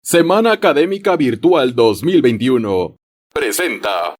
Semana Académica Virtual 2021 presenta.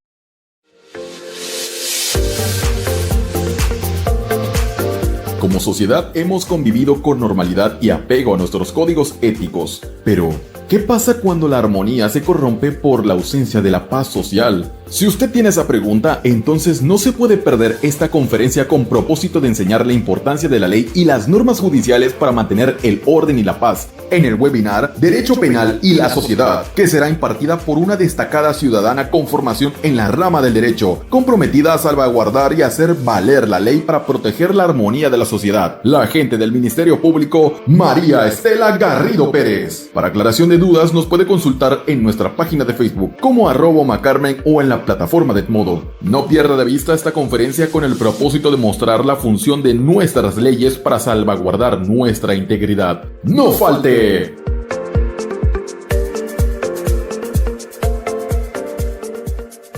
Como sociedad hemos convivido con normalidad y apego a nuestros códigos éticos, pero ¿qué pasa cuando la armonía se corrompe por la ausencia de la paz social? Si usted tiene esa pregunta, entonces no se puede perder esta conferencia con propósito de enseñar la importancia de la ley y las normas judiciales para mantener el orden y la paz. En el webinar Derecho Penal y la Sociedad, que será impartida por una destacada ciudadana con formación en la rama del derecho, comprometida a salvaguardar y hacer valer la ley para proteger la armonía de la sociedad, la agente del Ministerio Público, María Estela Garrido Pérez. Para aclaración de dudas, nos puede consultar en nuestra página de Facebook como @Macarmen o en la plataforma de Edmodo. No pierda de vista esta conferencia con el propósito de mostrar la función de nuestras leyes para salvaguardar nuestra integridad. ¡No falte!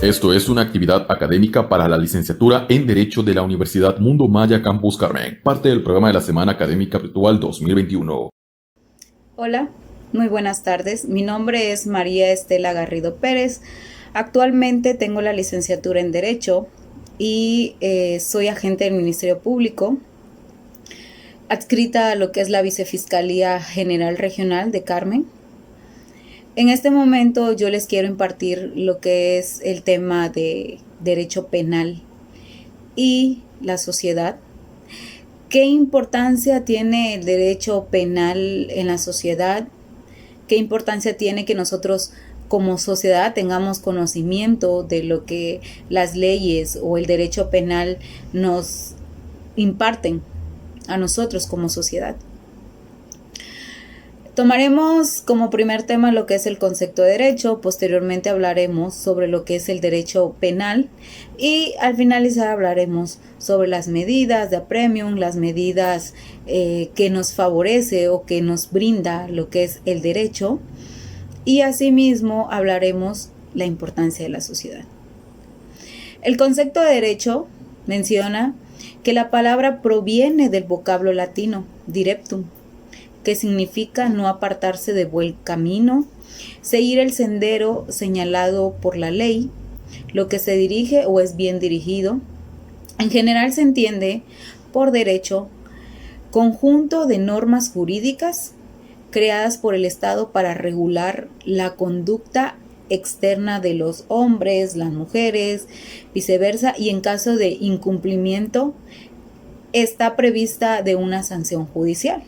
Esto es una actividad académica para la licenciatura en Derecho de la Universidad Mundo Maya Campus Carmen, parte del programa de la Semana Académica Virtual 2021. Hola, muy buenas tardes. Mi nombre es María Estela Garrido Pérez. Actualmente tengo la licenciatura en Derecho y soy agente del Ministerio Público, adscrita a lo que es la Vicefiscalía General Regional de Carmen. En este momento yo les quiero impartir lo que es el tema de derecho penal y la sociedad. ¿Qué importancia tiene el derecho penal en la sociedad? ¿Qué importancia tiene que nosotros como sociedad tengamos conocimiento de lo que las leyes o el derecho penal nos imparten a nosotros como sociedad? Tomaremos como primer tema lo que es el concepto de derecho, posteriormente hablaremos sobre lo que es el derecho penal y al finalizar hablaremos sobre las medidas de apremium, las medidas que nos favorece o que nos brinda lo que es el derecho y asimismo hablaremos la importancia de la sociedad. El concepto de derecho menciona que la palabra proviene del vocablo latino direptum, que significa no apartarse de buen camino, seguir el sendero señalado por la ley, lo que se dirige o es bien dirigido. En general se entiende por derecho conjunto de normas jurídicas creadas por el Estado para regular la conducta externa de los hombres, las mujeres, viceversa, y en caso de incumplimiento está prevista de una sanción judicial.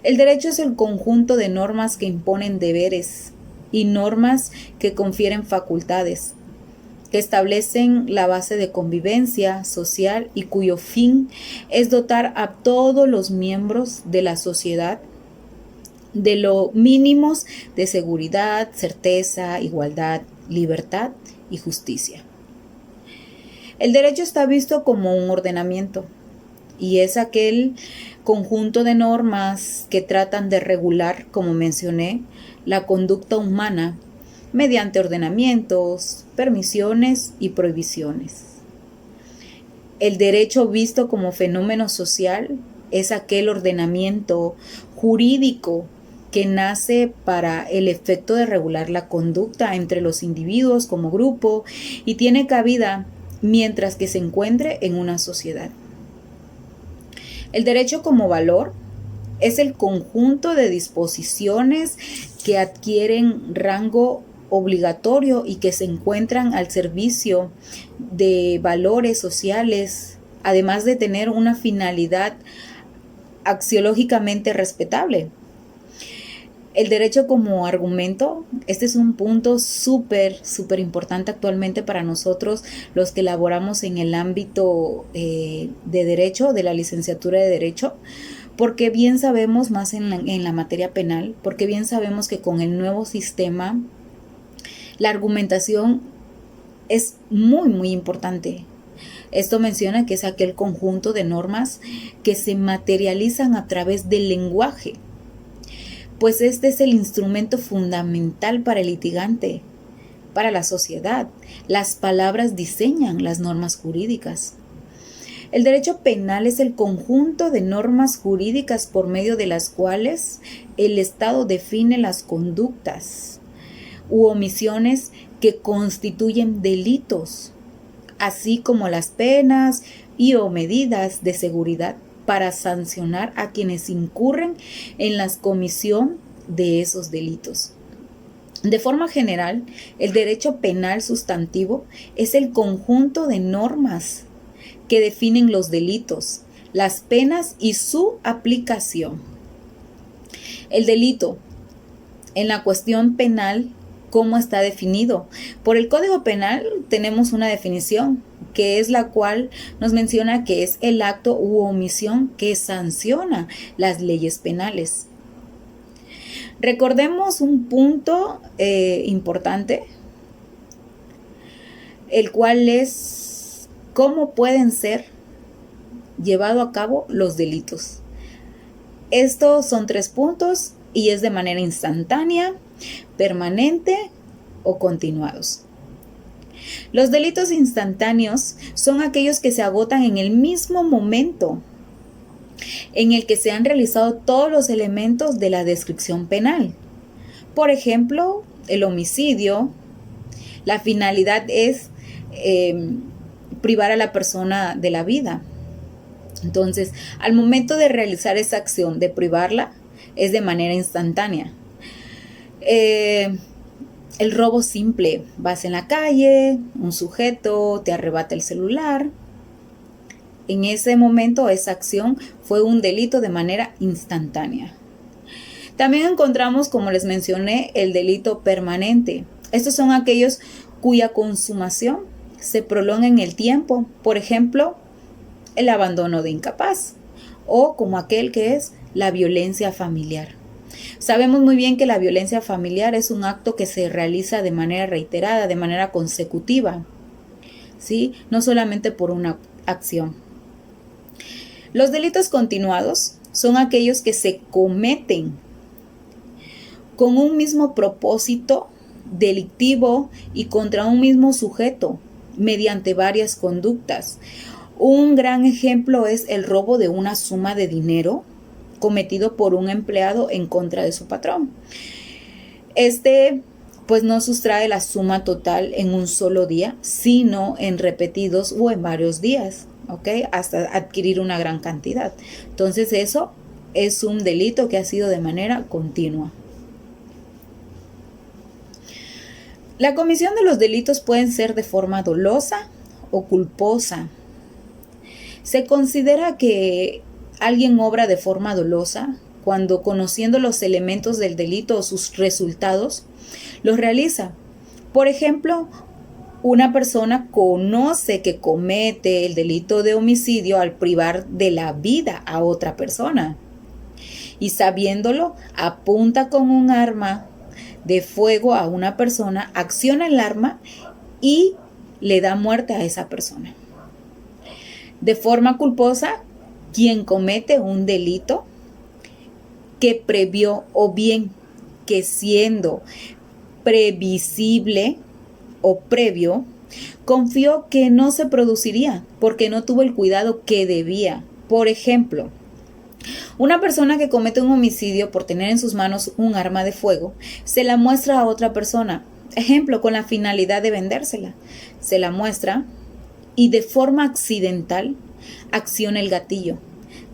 El derecho es el conjunto de normas que imponen deberes y normas que confieren facultades, que establecen la base de convivencia social y cuyo fin es dotar a todos los miembros de la sociedad de lo mínimos de seguridad, certeza, igualdad, libertad y justicia. El derecho está visto como un ordenamiento y es aquel conjunto de normas que tratan de regular, como mencioné, la conducta humana mediante ordenamientos, permisiones y prohibiciones. El derecho visto como fenómeno social es aquel ordenamiento jurídico que nace para el efecto de regular la conducta entre los individuos como grupo y tiene cabida mientras que se encuentre en una sociedad. El derecho como valor es el conjunto de disposiciones que adquieren rango obligatorio y que se encuentran al servicio de valores sociales, además de tener una finalidad axiológicamente respetable. El derecho como argumento, este es un punto súper importante actualmente para nosotros, los que elaboramos en el ámbito de derecho, de la licenciatura de derecho, porque bien sabemos más en la materia penal, porque bien sabemos que con el nuevo sistema la argumentación es muy importante. Esto menciona que es aquel conjunto de normas que se materializan a través del lenguaje, pues este es el instrumento fundamental para el litigante, para la sociedad. Las palabras diseñan las normas jurídicas. El derecho penal es el conjunto de normas jurídicas por medio de las cuales el Estado define las conductas u omisiones que constituyen delitos, así como las penas y o medidas de seguridad para sancionar a quienes incurren en la comisión de esos delitos. De forma general, el derecho penal sustantivo es el conjunto de normas que definen los delitos, las penas y su aplicación. El delito, en la cuestión penal, ¿cómo está definido? Por el Código Penal tenemos una definición, que es la cual nos menciona que es el acto u omisión que sanciona las leyes penales. Recordemos un punto importante, el cual es cómo pueden ser llevados a cabo los delitos. Estos son 3 puntos y es de manera instantánea, permanente o continuados. Los delitos instantáneos son aquellos que se agotan en el mismo momento en el que se han realizado todos los elementos de la descripción penal. Por ejemplo, el homicidio, la finalidad es privar a la persona de la vida. Entonces, al momento de realizar esa acción de privarla, es de manera instantánea. El robo simple, vas en la calle, un sujeto te arrebata el celular. En ese momento, esa acción fue un delito de manera instantánea. También encontramos, como les mencioné, el delito permanente. Estos son aquellos cuya consumación se prolonga en el tiempo. Por ejemplo, el abandono de incapaz o como aquel que es la violencia familiar. Sabemos muy bien que la violencia familiar es un acto que se realiza de manera reiterada, de manera consecutiva, ¿sí? No solamente por una acción. Los delitos continuados son aquellos que se cometen con un mismo propósito delictivo y contra un mismo sujeto mediante varias conductas. Un gran ejemplo es el robo de una suma de dinero cometido por un empleado en contra de su patrón. Pues no sustrae la suma total en un solo día, sino en repetidos o en varios días, ¿ok? Hasta adquirir una gran cantidad. Entonces eso es un delito que ha sido de manera continua. La comisión de los delitos pueden ser de forma dolosa o culposa. Se considera que alguien obra de forma dolosa cuando, conociendo los elementos del delito o sus resultados, los realiza. Por ejemplo, una persona conoce que comete el delito de homicidio al privar de la vida a otra persona y, sabiéndolo, apunta con un arma de fuego a una persona, acciona el arma y le da muerte a esa persona. De forma culposa, quien comete un delito que previó o bien que siendo previsible o previo, confió que no se produciría porque no tuvo el cuidado que debía. Por ejemplo, una persona que comete un homicidio por tener en sus manos un arma de fuego, se la muestra a otra persona, ejemplo, con la finalidad de vendérsela. Se la muestra y de forma accidental acciona el gatillo,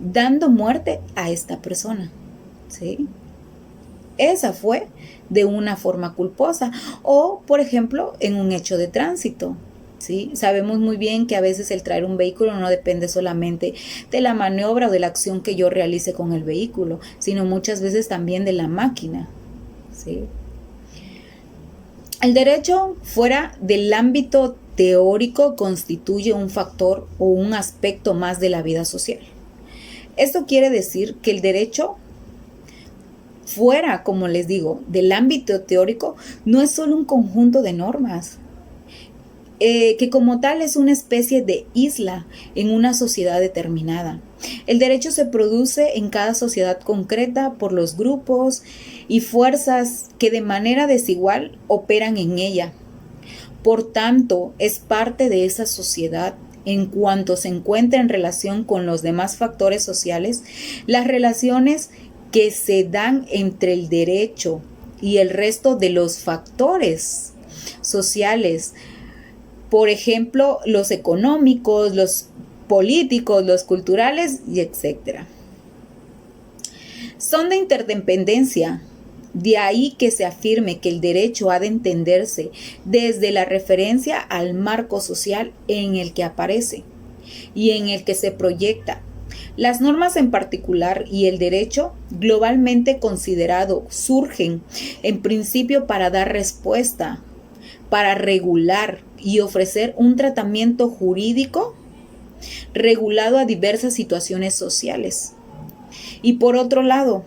dando muerte a esta persona, ¿sí? Esa fue de una forma culposa. O, por ejemplo, en un hecho de tránsito, ¿sí? Sabemos muy bien que a veces el traer un vehículo no depende solamente de la maniobra o de la acción que yo realice con el vehículo, sino muchas veces también de la máquina, ¿sí? El derecho fuera del ámbito teórico constituye un factor o un aspecto más de la vida social. Esto quiere decir que el derecho fuera, como les digo, del ámbito teórico no es solo un conjunto de normas, que como tal es una especie de isla en una sociedad determinada. El derecho se produce en cada sociedad concreta por los grupos y fuerzas que de manera desigual operan en ella. Por tanto, es parte de esa sociedad en cuanto se encuentra en relación con los demás factores sociales, las relaciones que se dan entre el derecho y el resto de los factores sociales, por ejemplo, los económicos, los políticos, los culturales y etcétera. Son de interdependencia. De ahí que se afirme que el derecho ha de entenderse desde la referencia al marco social en el que aparece y en el que se proyecta. Las normas en particular y el derecho globalmente considerado surgen en principio para dar respuesta, para regular y ofrecer un tratamiento jurídico regulado a diversas situaciones sociales. Y por otro lado,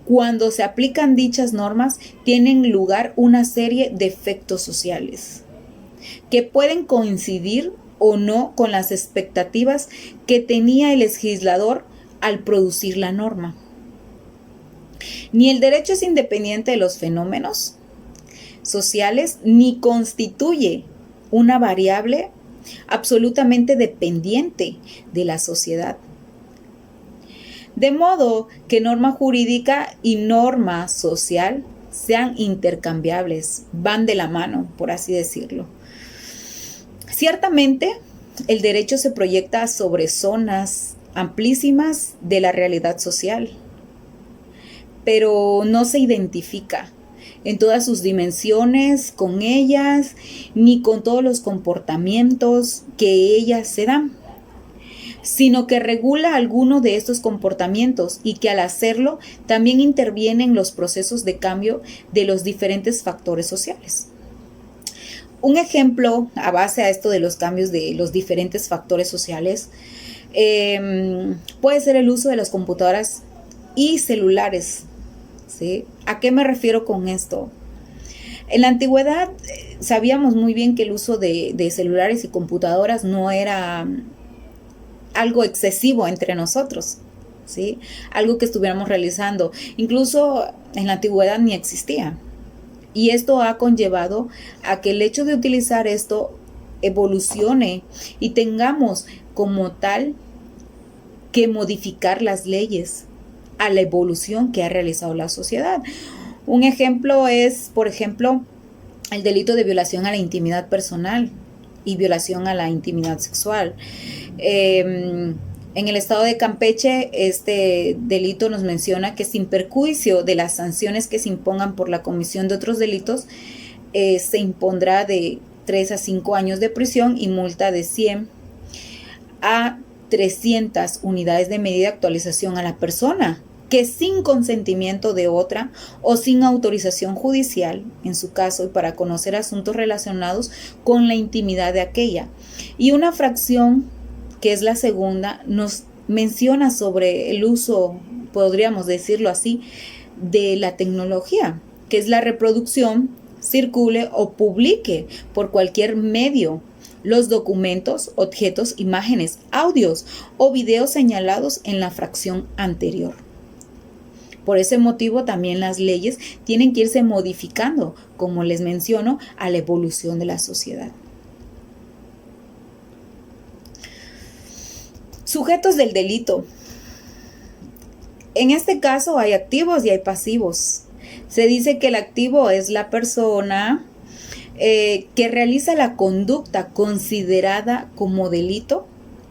cuando se aplican dichas normas, tienen lugar una serie de efectos sociales que pueden coincidir o no con las expectativas que tenía el legislador al producir la norma. Ni el derecho es independiente de los fenómenos sociales, ni constituye una variable absolutamente dependiente de la sociedad. De modo que norma jurídica y norma social sean intercambiables, van de la mano, por así decirlo. Ciertamente, el derecho se proyecta sobre zonas amplísimas de la realidad social, pero no se identifica en todas sus dimensiones con ellas, ni con todos los comportamientos que ellas se dan, sino que regula algunos de estos comportamientos y que al hacerlo también interviene en los procesos de cambio de los diferentes factores sociales. Un ejemplo a base a esto de los cambios de los diferentes factores sociales puede ser el uso de las computadoras y celulares, ¿sí? ¿A qué me refiero con esto? En la antigüedad sabíamos muy bien que el uso de celulares y computadoras no era algo excesivo entre nosotros, ¿sí? Algo que estuviéramos realizando. Incluso en la antigüedad ni existía. Y esto ha conllevado a que el hecho de utilizar esto evolucione y tengamos como tal que modificar las leyes a la evolución que ha realizado la sociedad. Un ejemplo es, por ejemplo, el delito de violación a la intimidad personal y violación a la intimidad sexual. En el estado de Campeche, este delito nos menciona que sin perjuicio de las sanciones que se impongan por la comisión de otros delitos, se impondrá de 3 a 5 años de prisión y multa de 100 a 300 unidades de medida de actualización a la persona que sin consentimiento de otra o sin autorización judicial, en su caso, y para conocer asuntos relacionados con la intimidad de aquella. Y una fracción, que es la segunda, nos menciona sobre el uso, podríamos decirlo así, de la tecnología, que es la reproducción, circule o publique por cualquier medio los documentos, objetos, imágenes, audios o videos señalados en la fracción anterior. Por ese motivo también las leyes tienen que irse modificando, como les menciono, a la evolución de la sociedad. Sujetos del delito. En este caso hay activos y hay pasivos. Se dice que el activo es la persona que realiza la conducta considerada como delito.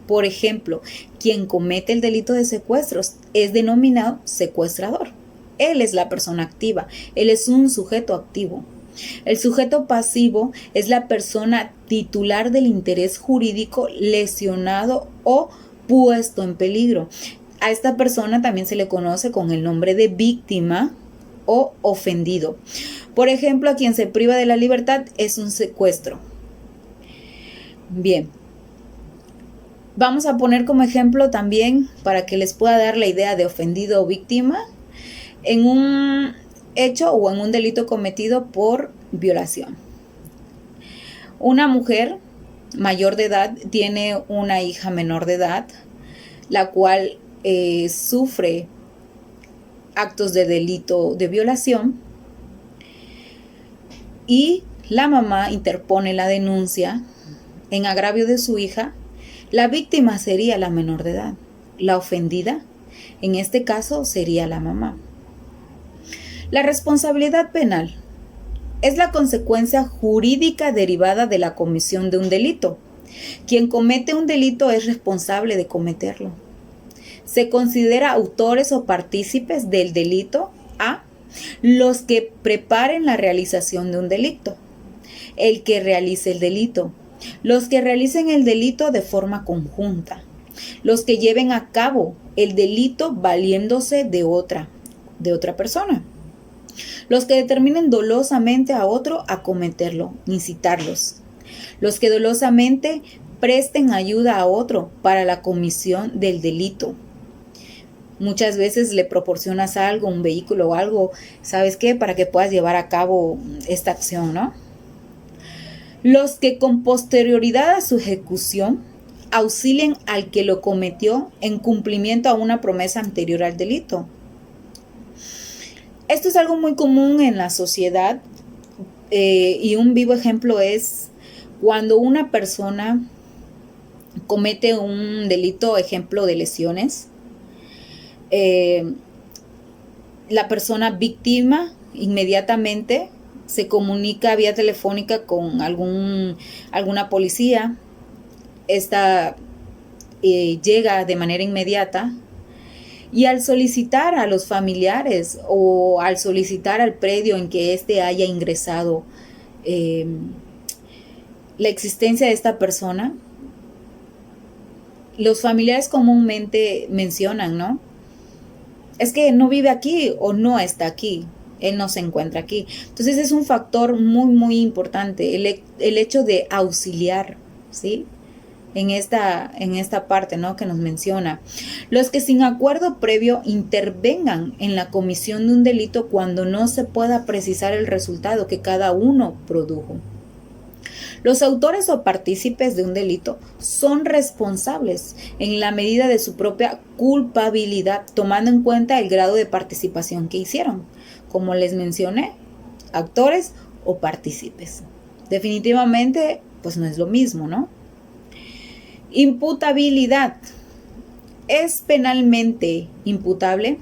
Por ejemplo, quien comete el delito de secuestros es denominado secuestrador. Él es la persona activa, él es un sujeto activo. El sujeto pasivo es la persona titular del interés jurídico lesionado o puesto en peligro. A esta persona también se le conoce con el nombre de víctima o ofendido. Por ejemplo, a quien se priva de la libertad es un secuestro. Bien. Vamos a poner como ejemplo también, para que les pueda dar la idea de ofendido o víctima, en un hecho o en un delito cometido por violación. Una mujer mayor de edad tiene una hija menor de edad, la cual sufre actos de delito de violación, y la mamá interpone la denuncia en agravio de su hija La víctima sería la menor de edad. La ofendida, en este caso, sería la mamá. La responsabilidad penal es la consecuencia jurídica derivada de la comisión de un delito. Quien comete un delito es responsable de cometerlo. Se considera autores o partícipes del delito a los que preparen la realización de un delito, el que realice el delito, los que realicen el delito de forma conjunta, los que lleven a cabo el delito valiéndose de otra persona, los que determinen dolosamente a otro a cometerlo, incitarlos, los que dolosamente presten ayuda a otro para la comisión del delito. Muchas veces le proporcionas algo, un vehículo o algo, ¿sabes qué? Para que puedas llevar a cabo esta acción, ¿no? Los que con posterioridad a su ejecución auxilien al que lo cometió en cumplimiento a una promesa anterior al delito. Esto es algo muy común en la sociedad y un vivo ejemplo es cuando una persona comete un delito, ejemplo de lesiones. La persona víctima inmediatamente se comunica vía telefónica con alguna policía. Esta llega de manera inmediata y al solicitar a los familiares o al solicitar al predio en que éste haya ingresado la existencia de esta persona, los familiares comúnmente mencionan, ¿no? Es que no vive aquí o no está aquí, él no se encuentra aquí. Entonces es un factor muy, muy importante, el hecho de auxiliar, ¿sí? En esta parte, ¿no? Que nos menciona. Los que sin acuerdo previo intervengan en la comisión de un delito cuando no se pueda precisar el resultado que cada uno produjo. Los autores o partícipes de un delito son responsables en la medida de su propia culpabilidad, tomando en cuenta el grado de participación que hicieron. Como les mencioné, actores o partícipes. Definitivamente, pues no es lo mismo, ¿no? Imputabilidad. Es penalmente imputable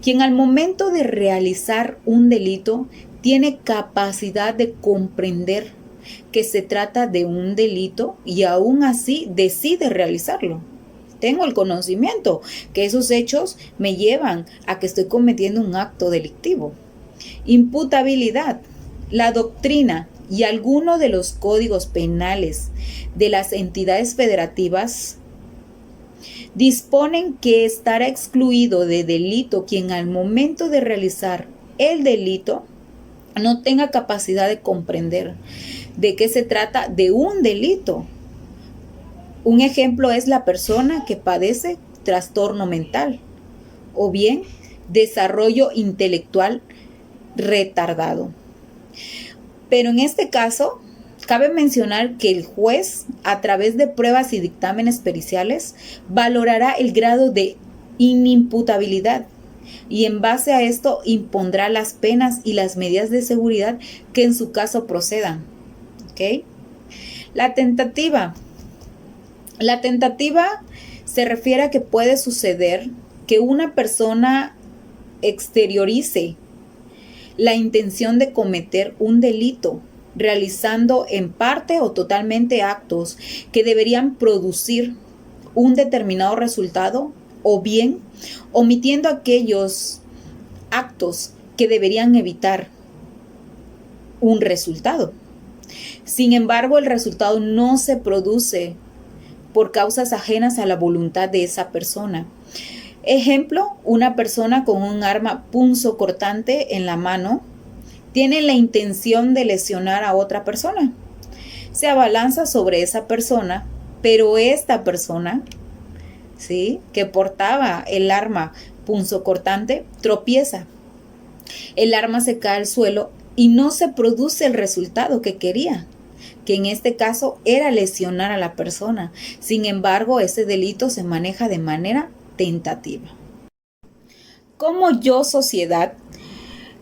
quien al momento de realizar un delito tiene capacidad de comprender que se trata de un delito y aún así decide realizarlo. Tengo el conocimiento que esos hechos me llevan a que estoy cometiendo un acto delictivo. Imputabilidad. La doctrina y algunos de los códigos penales de las entidades federativas disponen que estará excluido de delito quien al momento de realizar el delito no tenga capacidad de comprender de qué se trata de un delito. Un ejemplo es la persona que padece trastorno mental o bien desarrollo intelectual retardado. Pero en este caso, cabe mencionar que el juez, a través de pruebas y dictámenes periciales, valorará el grado de inimputabilidad y en base a esto impondrá las penas y las medidas de seguridad que en su caso procedan. ¿Okay? La tentativa. La tentativa se refiere a que puede suceder que una persona exteriorice la intención de cometer un delito, realizando en parte o totalmente actos que deberían producir un determinado resultado o bien omitiendo aquellos actos que deberían evitar un resultado. Sin embargo, el resultado no se produce por causas ajenas a la voluntad de esa persona. Ejemplo, una persona con un arma punzocortante en la mano tiene la intención de lesionar a otra persona. Se abalanza sobre esa persona, pero esta persona, ¿sí?, que portaba el arma punzocortante tropieza. El arma se cae al suelo y no se produce el resultado que quería, que en este caso era lesionar a la persona. Sin embargo, ese delito se maneja de manera tentativa. ¿Cómo yo, sociedad,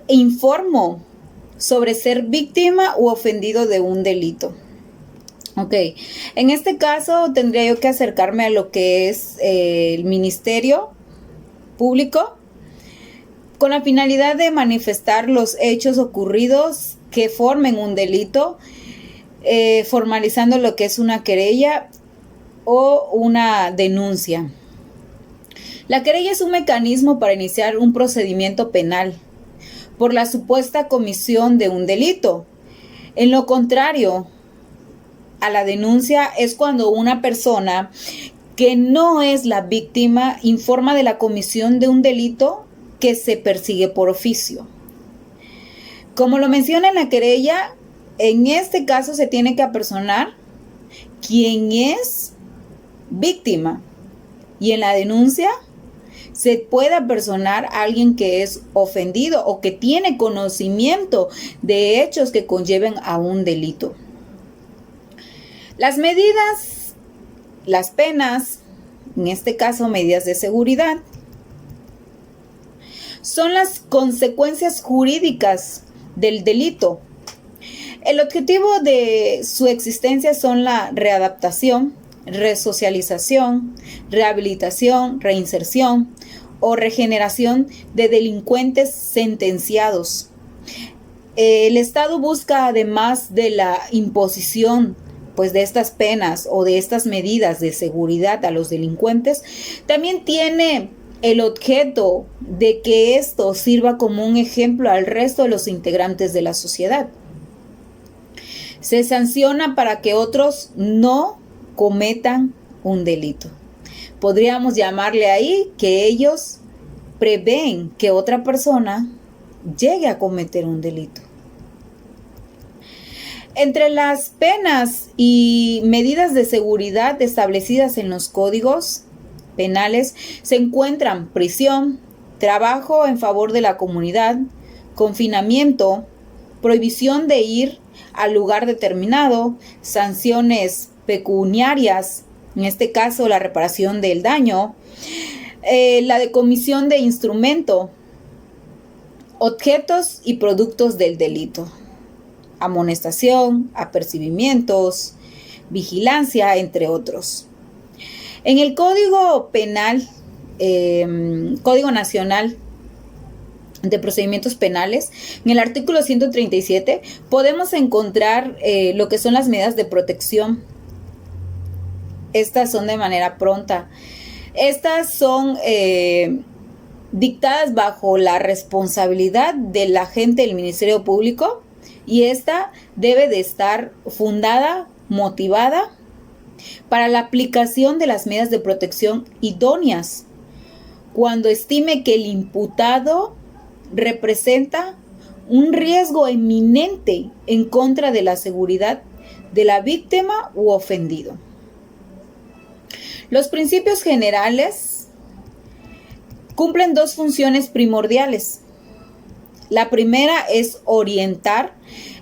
informo sobre ser víctima u ofendido de un delito? Ok, en este caso tendría yo que acercarme a lo que es el Ministerio Público con la finalidad de manifestar los hechos ocurridos que formen un delito, formalizando lo que es una querella o una denuncia. La querella es un mecanismo para iniciar un procedimiento penal por la supuesta comisión de un delito. En lo contrario a la denuncia es cuando una persona que no es la víctima informa de la comisión de un delito que se persigue por oficio. Como lo menciona en la querella, en este caso se tiene que apersonar quien es víctima, y en la denuncia se puede apersonar a alguien que es ofendido o que tiene conocimiento de hechos que conlleven a un delito. Las medidas, las penas, en este caso medidas de seguridad, son las consecuencias jurídicas del delito. El objetivo de su existencia son la readaptación, resocialización, rehabilitación, reinserción o regeneración de delincuentes sentenciados. El Estado busca, además de la imposición de estas penas o de estas medidas de seguridad a los delincuentes, también tiene el objeto de que esto sirva como un ejemplo al resto de los integrantes de la sociedad. Se sanciona para que otros no cometan un delito. Podríamos llamarle ahí que ellos prevén que otra persona llegue a cometer un delito. Entre las penas y medidas de seguridad establecidas en los códigos penales se encuentran prisión, trabajo en favor de la comunidad, confinamiento, prohibición de ir al lugar determinado, sanciones pecuniarias, en este caso la reparación del daño, la decomisión de instrumento, objetos y productos del delito, amonestación, apercibimientos, vigilancia, entre otros. En el Código Penal, Código Nacional de Procedimientos Penales, en el artículo 137, podemos encontrar lo que son las medidas de protección. Estas son de manera pronta. Estas son dictadas bajo la responsabilidad del agente del Ministerio Público, y esta debe de estar fundada, motivada, para la aplicación de las medidas de protección idóneas, cuando estime que el imputado representa un riesgo eminente en contra de la seguridad de la víctima u ofendido. Los principios generales cumplen dos funciones primordiales. La primera es orientar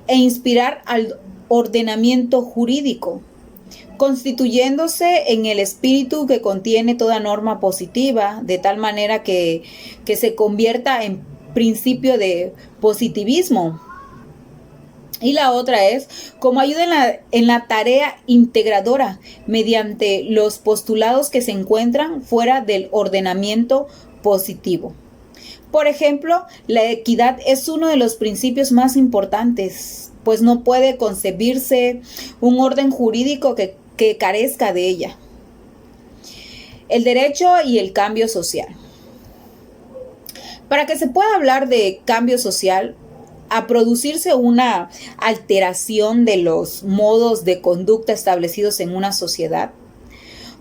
e inspirar al ordenamiento jurídico, constituyéndose en el espíritu que contiene toda norma positiva, de tal manera que se convierta en principio de positivismo. Y la otra es como ayuda en la tarea integradora mediante los postulados que se encuentran fuera del ordenamiento positivo. Por ejemplo, la equidad es uno de los principios más importantes, pues no puede concebirse un orden jurídico que carezca de ella. El derecho y el cambio social. Para que se pueda hablar de cambio social, a producirse una alteración de los modos de conducta establecidos en una sociedad.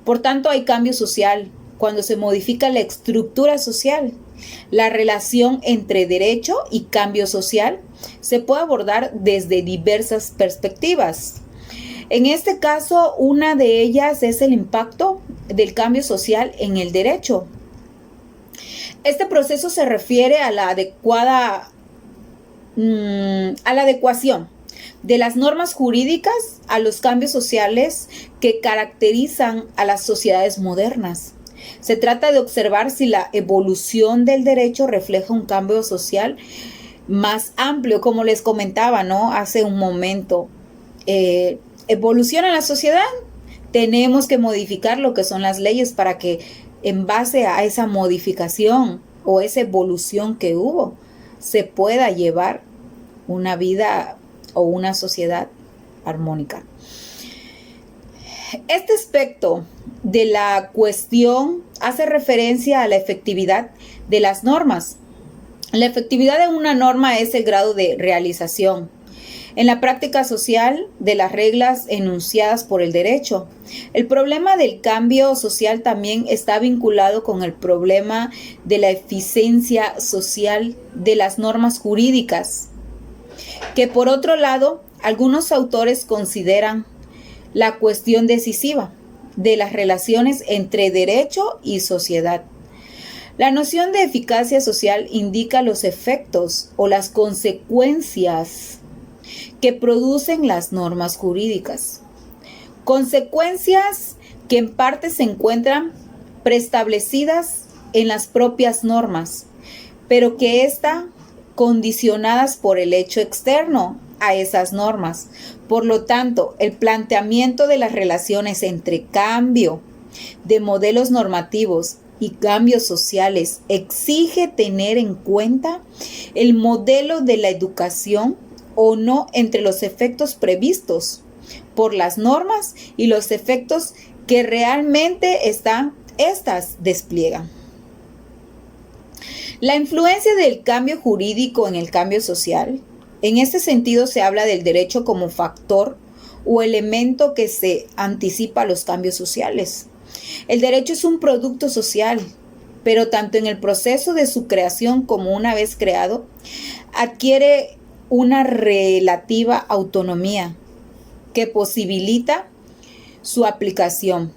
Por tanto, hay cambio social cuando se modifica la estructura social. La relación entre derecho y cambio social se puede abordar desde diversas perspectivas. En este caso, una de ellas es el impacto del cambio social en el derecho. Este proceso se refiere a la adecuación de las normas jurídicas a los cambios sociales que caracterizan a las sociedades modernas. Se trata de observar si la evolución del derecho refleja un cambio social más amplio, como les comentaba, ¿no? Hace un momento. evoluciona la sociedad, tenemos que modificar lo que son las leyes para que en base a esa modificación o esa evolución que hubo, se pueda llevar una vida o una sociedad armónica. Este aspecto de la cuestión hace referencia a la efectividad de las normas. La efectividad de una norma es el grado de realización en la práctica social de las reglas enunciadas por el derecho. El problema del cambio social también está vinculado con el problema de la eficiencia social de las normas jurídicas, que por otro lado, algunos autores consideran la cuestión decisiva de las relaciones entre derecho y sociedad. La noción de eficacia social indica los efectos o las consecuencias que producen las normas jurídicas. Consecuencias que en parte se encuentran preestablecidas en las propias normas, pero que están condicionadas por el hecho externo a esas normas. Por lo tanto, el planteamiento de las relaciones entre cambio de modelos normativos y cambios sociales exige tener en cuenta el modelo de la educación o no entre los efectos previstos por las normas y los efectos que realmente estas despliegan. La influencia del cambio jurídico en el cambio social. En este sentido se habla del derecho como factor o elemento que se anticipa a los cambios sociales. El derecho es un producto social, pero tanto en el proceso de su creación como una vez creado, adquiere una relativa autonomía que posibilita su aplicación.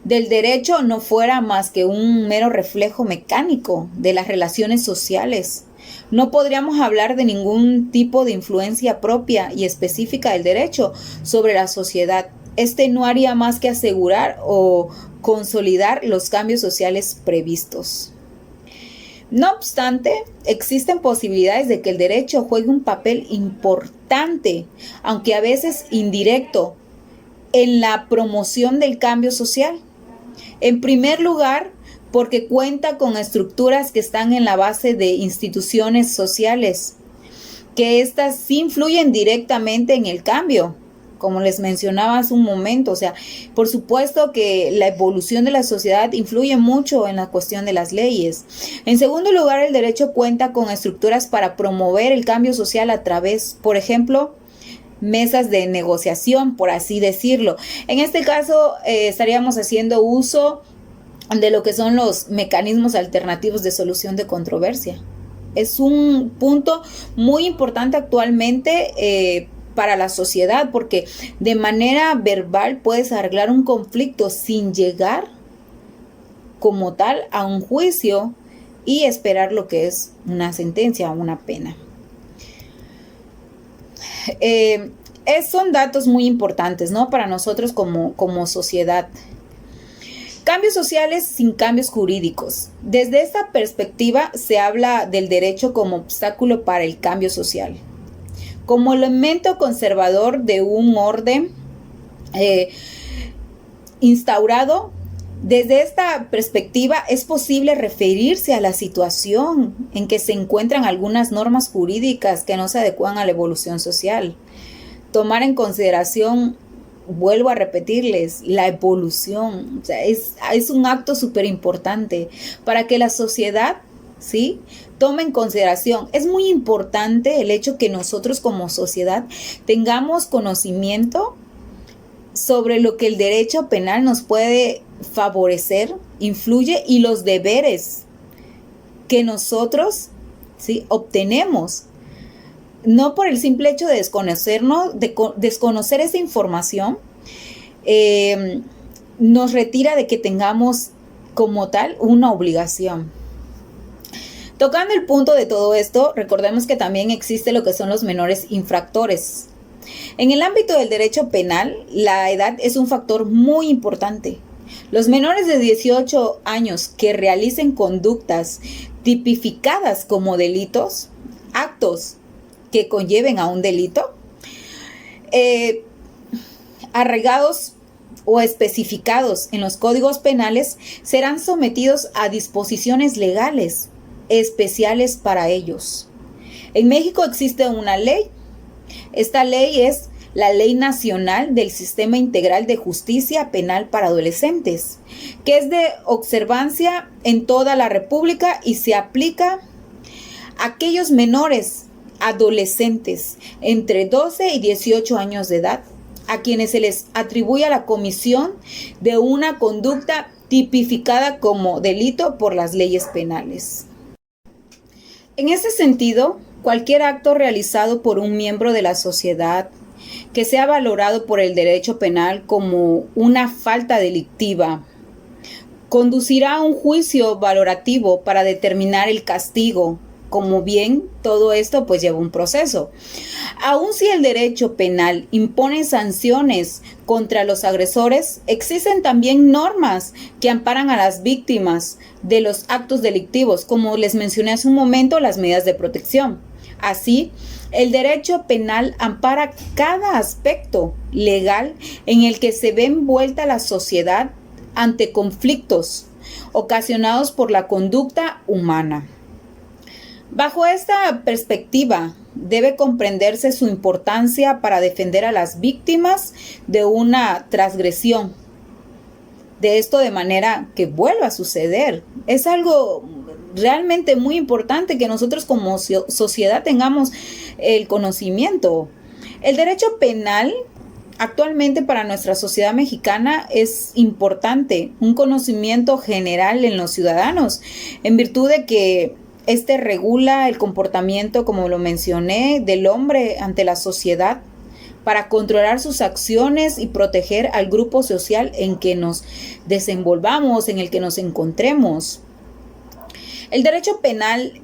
Del derecho no fuera más que un mero reflejo mecánico de las relaciones sociales. No podríamos hablar de ningún tipo de influencia propia y específica del derecho sobre la sociedad. Este no haría más que asegurar o consolidar los cambios sociales previstos. No obstante, existen posibilidades de que el derecho juegue un papel importante, aunque a veces indirecto, en la promoción del cambio social. En primer lugar, porque cuenta con estructuras que están en la base de instituciones sociales, que éstas sí influyen directamente en el cambio, como les mencionaba hace un momento. O sea, por supuesto que la evolución de la sociedad influye mucho en la cuestión de las leyes. En segundo lugar, el derecho cuenta con estructuras para promover el cambio social a través, por ejemplo, mesas de negociación, por así decirlo. En este caso, estaríamos haciendo uso de lo que son los mecanismos alternativos de solución de controversia. Es un punto muy importante actualmente para la sociedad, porque de manera verbal puedes arreglar un conflicto sin llegar como tal a un juicio y esperar lo que es una sentencia o una pena. Son datos muy importantes, ¿no?, para nosotros como sociedad. Cambios sociales sin cambios jurídicos. Desde esta perspectiva se habla del derecho como obstáculo para el cambio social, como elemento conservador de un orden instaurado. Desde esta perspectiva es posible referirse a la situación en que se encuentran algunas normas jurídicas que no se adecuan a la evolución social. Tomar en consideración, vuelvo a repetirles, la evolución. O sea, es un acto súper importante para que la sociedad, ¿sí?, tome en consideración. Es muy importante el hecho que nosotros como sociedad tengamos conocimiento sobre lo que el derecho penal nos puede favorecer, influye, y los deberes que nosotros, ¿sí?, obtenemos. No por el simple hecho de desconocer esa información, nos retira de que tengamos como tal una obligación. Tocando el punto de todo esto, recordemos que también existe lo que son los menores infractores. En el ámbito del derecho penal, la edad es un factor muy importante. Los menores de 18 años que realicen conductas tipificadas como delitos, actos que conlleven a un delito, arraigados o especificados en los códigos penales serán sometidos a disposiciones legales especiales para ellos. En México existe una ley. Esta ley es la Ley Nacional del Sistema Integral de Justicia Penal para Adolescentes, que es de observancia en toda la República y se aplica a aquellos menores adolescentes entre 12 y 18 años de edad, a quienes se les atribuye la comisión de una conducta tipificada como delito por las leyes penales. En ese sentido, cualquier acto realizado por un miembro de la sociedad que sea valorado por el derecho penal como una falta delictiva conducirá a un juicio valorativo para determinar el castigo. Como bien, todo esto pues lleva un proceso. Aun si el derecho penal impone sanciones contra los agresores, existen también normas que amparan a las víctimas de los actos delictivos, como les mencioné hace un momento, las medidas de protección. Así, el derecho penal ampara cada aspecto legal en el que se ve envuelta la sociedad ante conflictos ocasionados por la conducta humana. Bajo esta perspectiva, debe comprenderse su importancia para defender a las víctimas de una transgresión. De esto de manera que vuelva a suceder. Es algo realmente muy importante que nosotros como sociedad tengamos el conocimiento. El derecho penal actualmente para nuestra sociedad mexicana es importante, un conocimiento general en los ciudadanos, en virtud de que este regula el comportamiento, como lo mencioné, del hombre ante la sociedad para controlar sus acciones y proteger al grupo social en que nos desenvolvamos, en el que nos encontremos. El derecho penal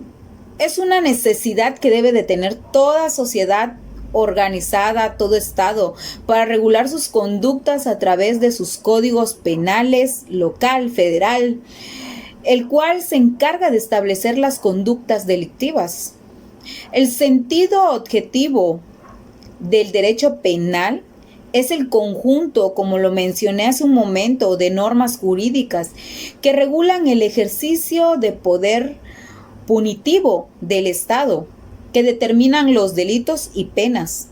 es una necesidad que debe de tener toda sociedad organizada, todo Estado, para regular sus conductas a través de sus códigos penales, local, federal, el cual se encarga de establecer las conductas delictivas. El sentido objetivo del derecho penal es el conjunto, como lo mencioné hace un momento, de normas jurídicas que regulan el ejercicio de poder punitivo del Estado, que determinan los delitos y penas.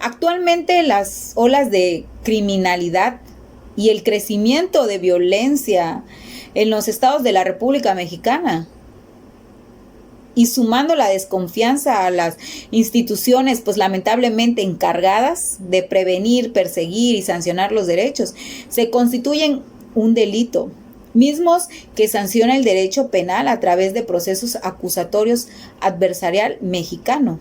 Actualmente las olas de criminalidad y el crecimiento de violencia en los estados de la República Mexicana, y sumando la desconfianza a las instituciones, pues lamentablemente encargadas de prevenir, perseguir y sancionar los derechos, se constituyen un delito, mismos que sanciona el derecho penal a través de procesos acusatorios adversarial mexicano.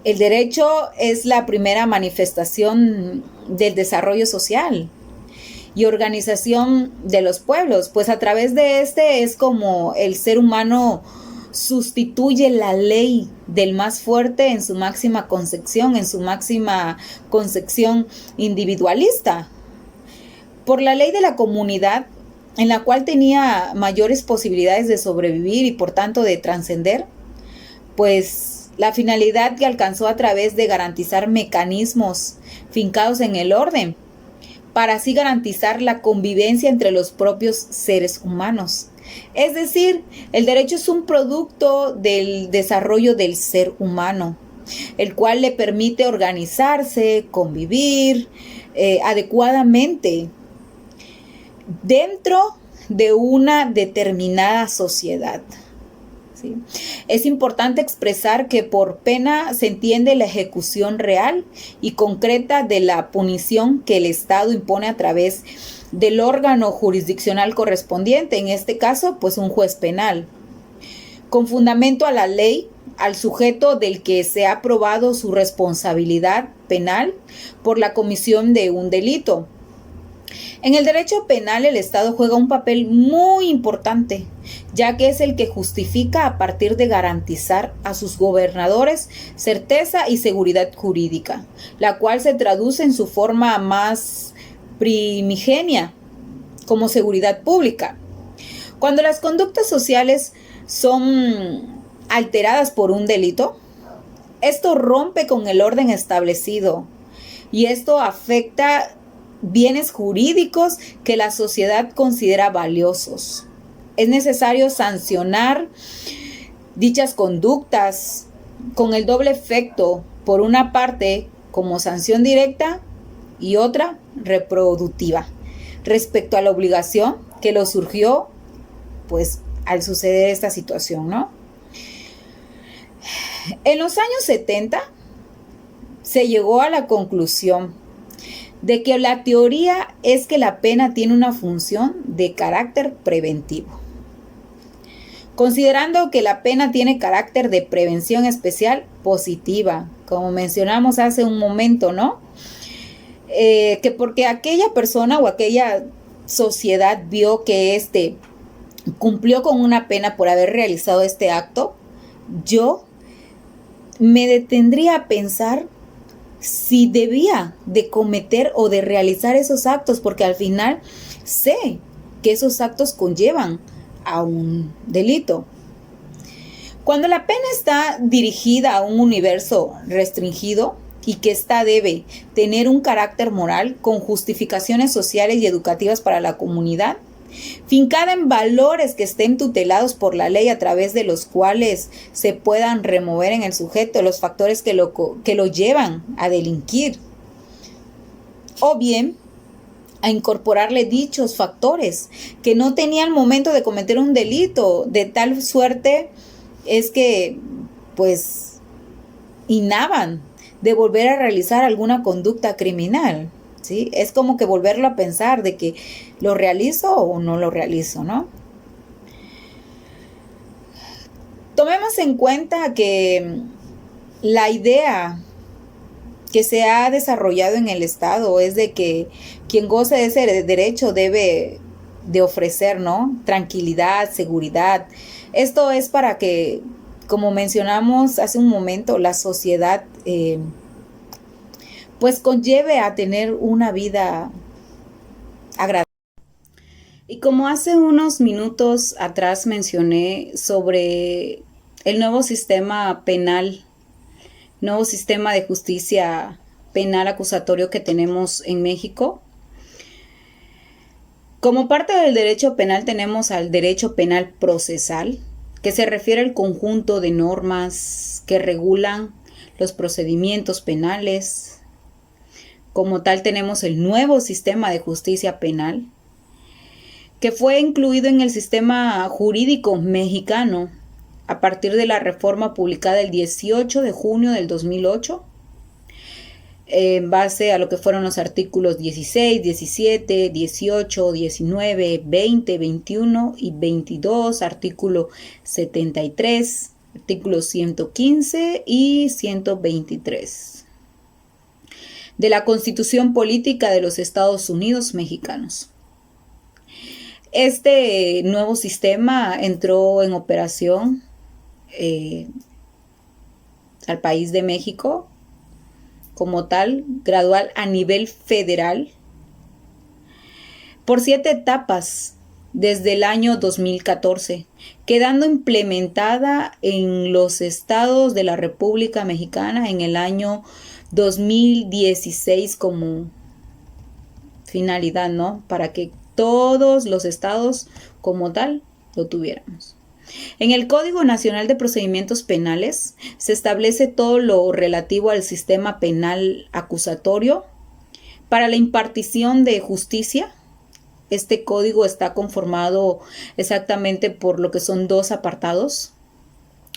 El derecho es la primera manifestación del desarrollo social y organización de los pueblos, pues a través de este es como el ser humano sustituye la ley del más fuerte en su máxima concepción, individualista, por la ley de la comunidad, en la cual tenía mayores posibilidades de sobrevivir y por tanto de trascender, pues la finalidad que alcanzó a través de garantizar mecanismos fincados en el orden, para así garantizar la convivencia entre los propios seres humanos. Es decir, el derecho es un producto del desarrollo del ser humano, el cual le permite organizarse, convivir adecuadamente dentro de una determinada sociedad. ¿Sí? Es importante expresar que por pena se entiende la ejecución real y concreta de la punición que el Estado impone a través del órgano jurisdiccional correspondiente, en este caso, pues un juez penal, con fundamento a la ley, al sujeto del que se ha probado su responsabilidad penal por la comisión de un delito. En el derecho penal, el Estado juega un papel muy importante, ya que es el que justifica a partir de garantizar a sus gobernadores certeza y seguridad jurídica, la cual se traduce en su forma más primigenia como seguridad pública. Cuando las conductas sociales son alteradas por un delito, Esto rompe con el orden establecido y esto afecta bienes jurídicos que la sociedad considera valiosos. Es necesario sancionar dichas conductas con el doble efecto, por una parte como sanción directa y otra reproductiva, respecto a la obligación que lo surgió, pues, al suceder esta situación, ¿no? En los años 70 se llegó a la conclusión de que la teoría es que la pena tiene una función de carácter preventivo. Considerando que la pena tiene carácter de prevención especial positiva, como mencionamos hace un momento, ¿no? Que porque aquella persona o aquella sociedad vio que cumplió con una pena por haber realizado este acto, yo me detendría a pensar si debía de cometer o de realizar esos actos, porque al final sé que esos actos conllevan a un delito. Cuando la pena está dirigida a un universo restringido y que ésta debe tener un carácter moral con justificaciones sociales y educativas para la comunidad, fincada en valores que estén tutelados por la ley a través de los cuales se puedan remover en el sujeto los factores que lo llevan a delinquir, o bien a incorporarle dichos factores que no tenía al momento de cometer un delito, de tal suerte es que pues inhaban de volver a realizar alguna conducta criminal, ¿sí? Es como que volverlo a pensar de que lo realizo o no lo realizo, ¿no? Tomemos en cuenta que la idea que se ha desarrollado en el Estado es de que quien goce de ese derecho debe de ofrecer, ¿no?, tranquilidad, seguridad. Esto es para que, como mencionamos hace un momento, la sociedad pues conlleve a tener una vida agradable. Y como hace unos minutos atrás mencioné sobre el nuevo sistema penal, nuevo sistema de justicia penal acusatorio que tenemos en México, como parte del derecho penal tenemos al derecho penal procesal, que se refiere al conjunto de normas que regulan los procedimientos penales. Como tal tenemos el nuevo sistema de justicia penal, que fue incluido en el sistema jurídico mexicano a partir de la reforma publicada el 18 de junio del 2008, en base a lo que fueron los artículos 16, 17, 18, 19, 20, 21 y 22, artículo 73, artículos 115 y 123 de la Constitución Política de los Estados Unidos Mexicanos. Este nuevo sistema entró en operación al país de México como tal, gradual a nivel federal, por 7 etapas desde el año 2014, quedando implementada en los estados de la República Mexicana en el año 2016 como finalidad, ¿no?, para que todos los estados como tal lo tuviéramos. En el Código Nacional de Procedimientos Penales se establece todo lo relativo al sistema penal acusatorio para la impartición de justicia. Este código está conformado exactamente por lo que son 2 apartados.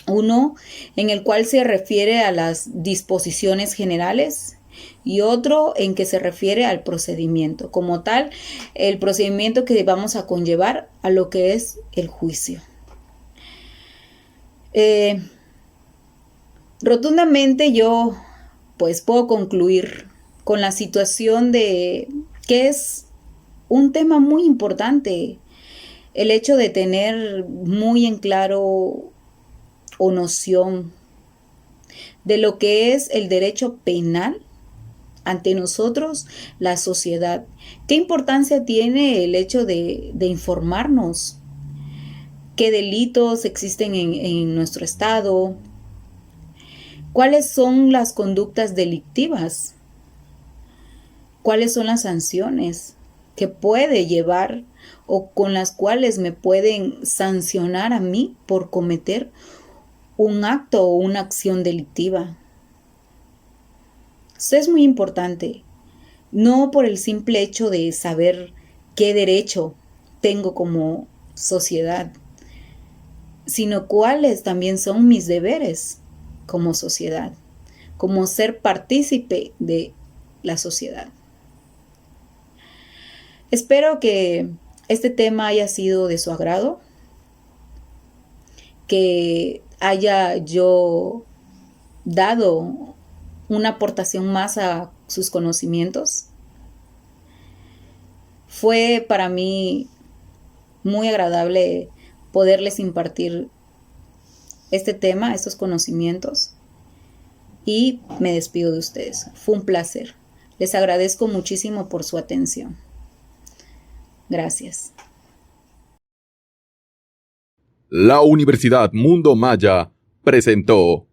Uno en el cual se refiere a las disposiciones generales y otro en que se refiere al procedimiento. Como tal, el procedimiento que vamos a conllevar a lo que es el juicio. Rotundamente yo pues puedo concluir con la situación de que es un tema muy importante el hecho de tener muy en claro o noción de lo que es el derecho penal ante nosotros, la sociedad. ¿Qué importancia tiene el hecho de informarnos? ¿Qué delitos existen en nuestro estado? ¿Cuáles son las conductas delictivas? ¿Cuáles son las sanciones que puede llevar o con las cuales me pueden sancionar a mí por cometer un acto o una acción delictiva? Eso es muy importante, no por el simple hecho de saber qué derecho tengo como sociedad, sino cuáles también son mis deberes como sociedad, como ser partícipe de la sociedad. Espero que este tema haya sido de su agrado, que haya yo dado una aportación más a sus conocimientos. Fue para mí muy agradable poderles impartir este tema, estos conocimientos, y me despido de ustedes. Fue un placer. Les agradezco muchísimo por su atención. Gracias. La Universidad Mundo Maya presentó